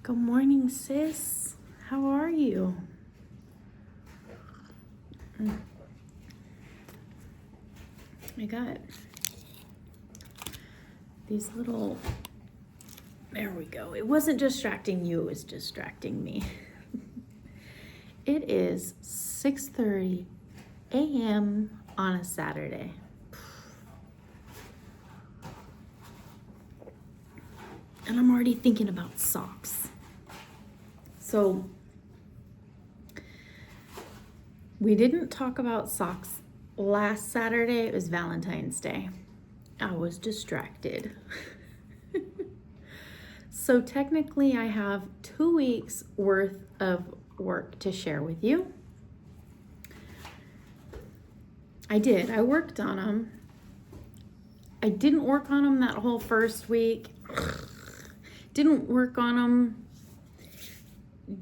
Good morning, sis. How are you? I got these little, there we go. It wasn't distracting you, it was distracting me. It is 6:30 a.m. on a Saturday. And I'm already thinking about socks. So we didn't talk about socks last Saturday. It was Valentine's Day. I was distracted. So technically I have 2 weeks worth of work to share with you. I worked on them. I didn't work on them that whole first week. Didn't work on them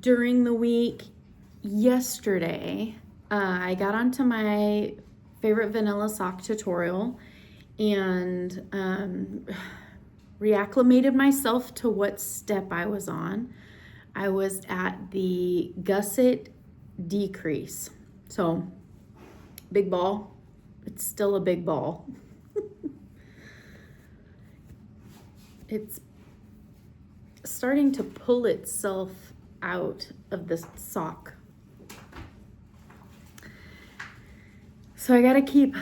during the week. Yesterday, I got onto my favorite vanilla sock tutorial and reacclimated myself to what step I was on. I was at the gusset decrease. So, big ball. It's still a big ball. It's starting to pull itself out of the sock. So I gotta keep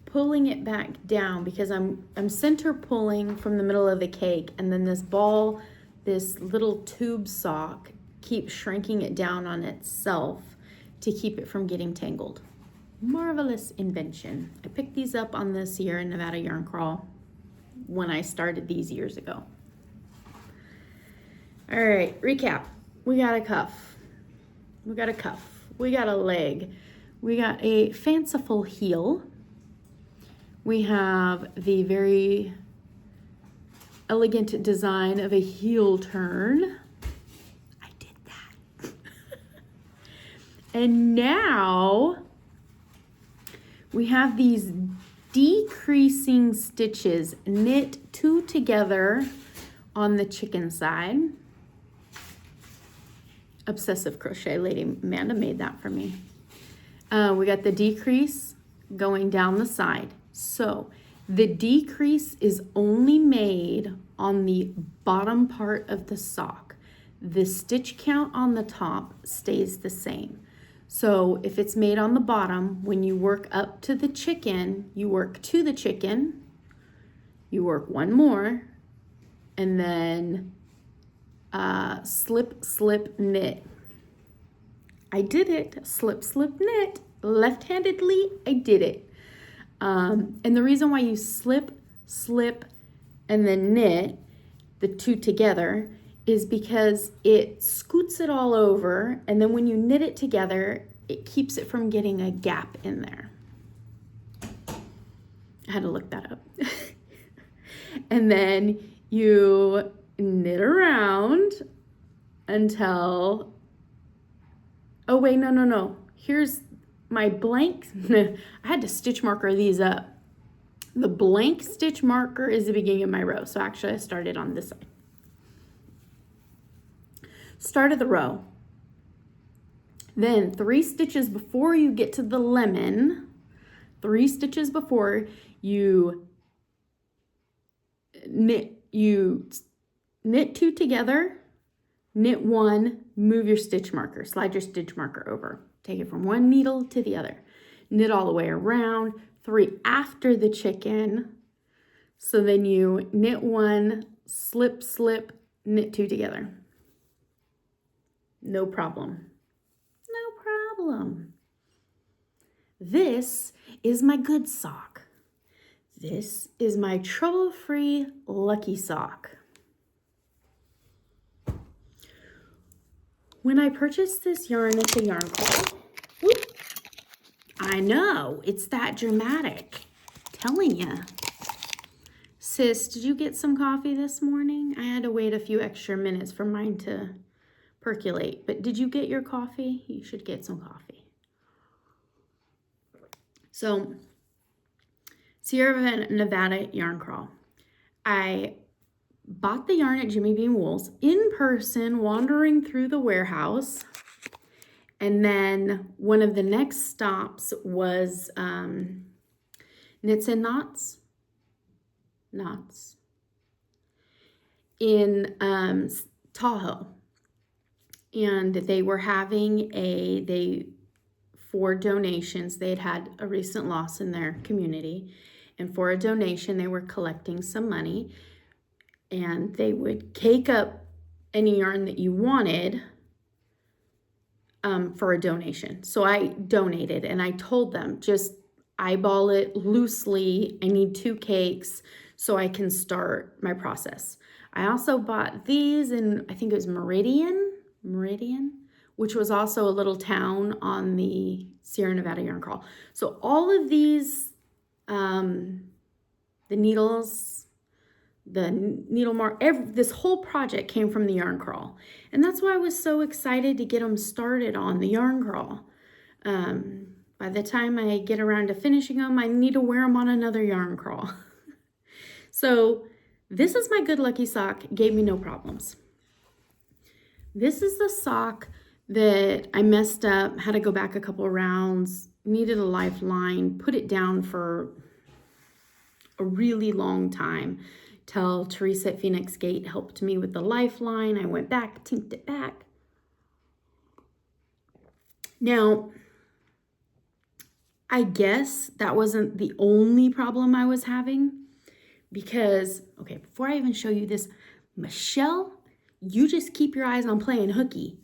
pulling it back down because I'm center pulling from the middle of the cake, and then this ball, this little tube sock, keeps shrinking it down on itself to keep it from getting tangled. Marvelous invention. I picked these up on this year in Nevada Yarn Crawl when I started these years ago. All right, recap. We got a cuff. We got a cuff. We got a leg. We got a fanciful heel. We have the very elegant design of a heel turn. I did that. And now we have these decreasing stitches knit 2 together on the chicken side. Obsessive crochet lady Amanda made that for me. We got the decrease going down the side. So the decrease is only made on the bottom part of the sock. The stitch count on the top stays the same. So if it's made on the bottom, when you work up to the chicken, you work to the chicken, you work one more, and then slip, slip, knit. I did it. Slip, slip, knit. Left-handedly, I did it. And the reason why you slip, slip, and then knit the 2 together is because it scoots it all over, and then when you knit it together, it keeps it from getting a gap in there. I had to look that up. And then you knit around until, oh wait, no. Here's my blank. I had to stitch marker these up. The blank stitch marker is the beginning of my row. So actually I started on this side. Start of the row. Then 3 stitches before you get to the lemon, 3 stitches before you knit 2 together, knit 1, move your stitch marker, slide your stitch marker over. Take it from one needle to the other. Knit all the way around, 3 after the chicken. So then you knit 1, slip, slip, knit 2 together. No problem. No problem. This is my good sock. This is my trouble-free lucky sock. When I purchased this yarn at the Yarn Crawl, I know, it's that dramatic. Telling ya. Sis, did you get some coffee this morning? I had to wait a few extra minutes for mine to percolate, but did you get your coffee? You should get some coffee. So, Sierra Nevada Yarn Crawl. I bought the yarn at Jimmy Bean Wools in person, wandering through the warehouse. And then one of the next stops was Knits and Knots in Tahoe. And they were having for donations, they had a recent loss in their community. And for a donation, they were collecting some money. And they would cake up any yarn that you wanted for a donation. So I donated, and I told them, just eyeball it loosely. I need 2 cakes so I can start my process. I also bought these in, I think it was Meridian, which was also a little town on the Sierra Nevada Yarn Crawl. So all of these, the needles, the needle mark, this whole project came from the Yarn Crawl. And that's why I was so excited to get them started on the Yarn Crawl. By the time I get around to finishing them, I need to wear them on another Yarn Crawl. So this is my Good Lucky sock, gave me no problems. This is the sock that I messed up, had to go back a couple of rounds, needed a lifeline, put it down for a really long time till Teresa at Phoenix Gate helped me with the lifeline. I went back, tinked it back. Now, I guess that wasn't the only problem I was having because, okay, before I even show you this, Michelle, you just keep your eyes on playing hooky.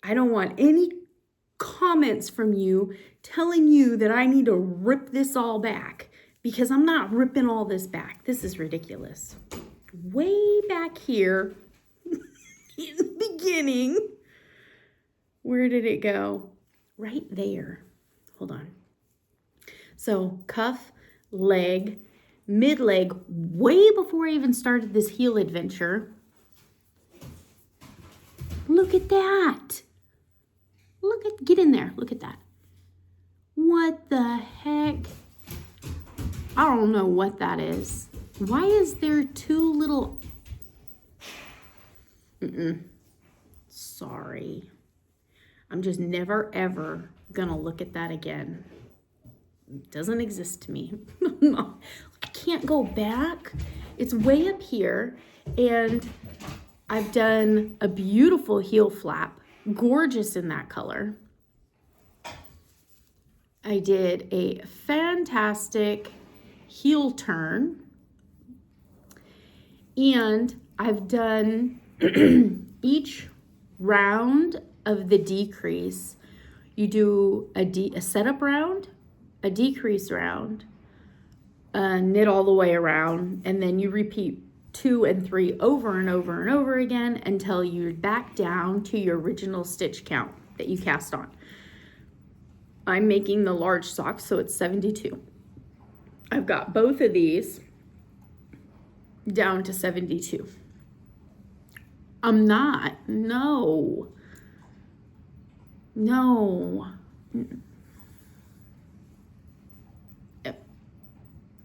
I don't want any comments from you telling you that I need to rip this all back because I'm not ripping all this back. This is ridiculous. Way back here in the beginning, where did it go? Right there. Hold on. So cuff, leg, mid leg, way before I even started this heel adventure. Look at that. Get in there. Look at that. What the heck? I don't know what that is. Why is there 2 little... Sorry. I'm just never, ever gonna look at that again. It doesn't exist to me. I can't go back. It's way up here, and I've done a beautiful heel flap, gorgeous in that color. I did a fantastic heel turn, and I've done each round of the decrease. You do a setup round, a decrease round, knit all the way around, and then you repeat 2 and 3 over and over and over again until you're back down to your original stitch count that you cast on. I'm making the large sock, so it's 72. I've got both of these down to 72. I'm not. No.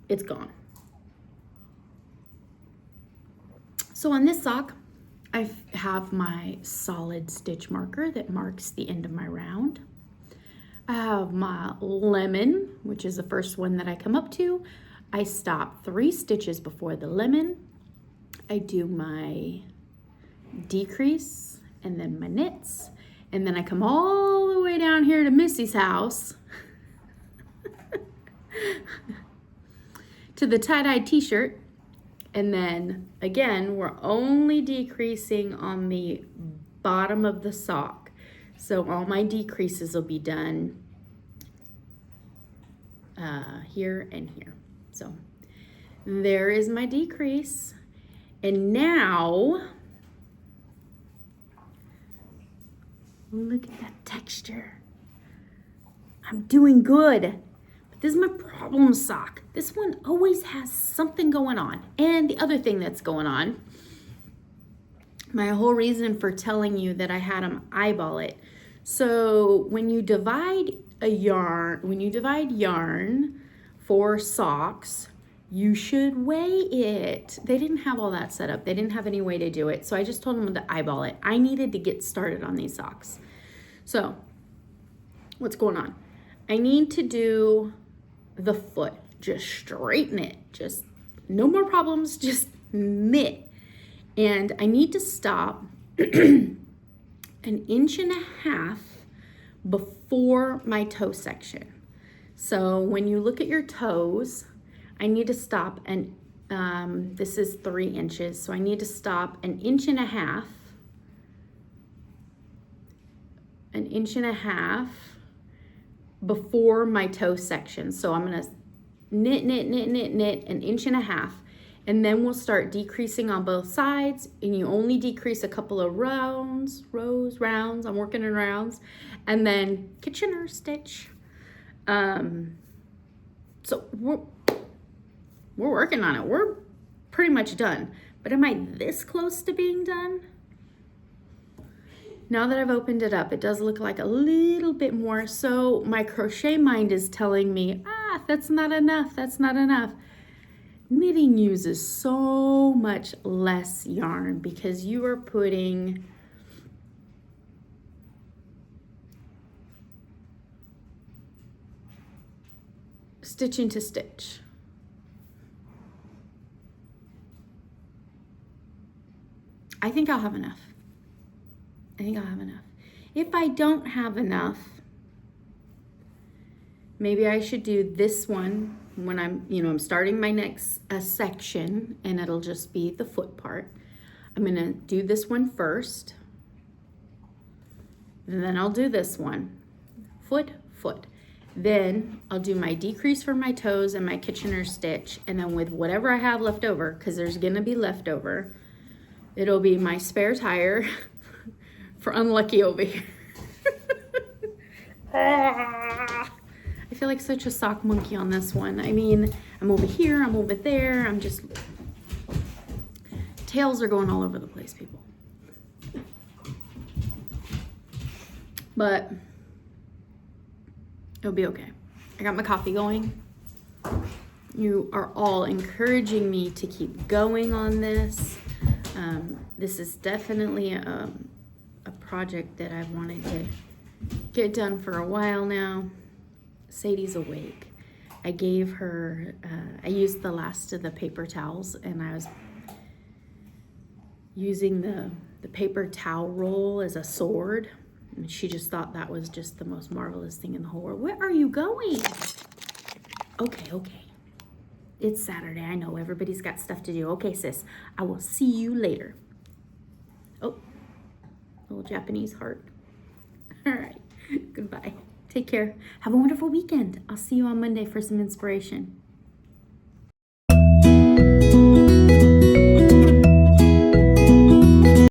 It's gone. So on this sock, I have my solid stitch marker that marks the end of my round. I have my lemon, which is the first one that I come up to. I stop 3 stitches before the lemon. I do my decrease and then my knits. And then I come all the way down here to Missy's house to the tie-dye t-shirt. And then again, we're only decreasing on the bottom of the sock. So all my decreases will be done here and here. So there is my decrease. And now, look at that texture. I'm doing good. But this is my problem sock. This one always has something going on. And the other thing that's going on, my whole reason for telling you that I had them eyeball it. So when you divide yarn for socks, you should weigh it. They didn't have all that set up. They didn't have any way to do it. So I just told them to eyeball it. I needed to get started on these socks. So what's going on? I need to do the foot. Just straighten it. Just no more problems. Just knit. And I need to stop an 1.5 inches before my toe section. So when you look at your toes, I need to stop and this is 3 inches. So I need to stop 1.5 inches, 1.5 inches before my toe section. So I'm gonna knit 1.5 inches, and then we'll start decreasing on both sides, and you only decrease a couple of rounds, I'm working in rounds, and then Kitchener stitch. So we're working on it. We're pretty much done, but am I this close to being done? Now that I've opened it up, it does look like a little bit more. So my crochet mind is telling me, that's not enough, that's not enough. Knitting uses so much less yarn because you are putting stitch into stitch. I think I'll have enough. If I don't have enough, maybe I should do this one when I'm starting my next section, and it'll just be the foot part. I'm gonna do this one first, and then I'll do this one, foot. Then I'll do my decrease for my toes and my Kitchener stitch, and then with whatever I have left over, because there's gonna be leftover, it'll be my spare tire for unlucky over here. I feel like such a sock monkey on this one. I mean, I'm over here, I'm over there, I'm just, tails are going all over the place, people. But it'll be okay. I got my coffee going. You are all encouraging me to keep going on this. This is definitely a project that I've wanted to get done for a while now. Sadie's awake. I gave her, I used the last of the paper towels, and I was using the paper towel roll as a sword. And she just thought that was just the most marvelous thing in the whole world. Where are you going? Okay. It's Saturday. I know everybody's got stuff to do. Okay, sis. I will see you later. Oh, little Japanese heart. All right. Goodbye. Take care. Have a wonderful weekend. I'll see you on Monday for some inspiration.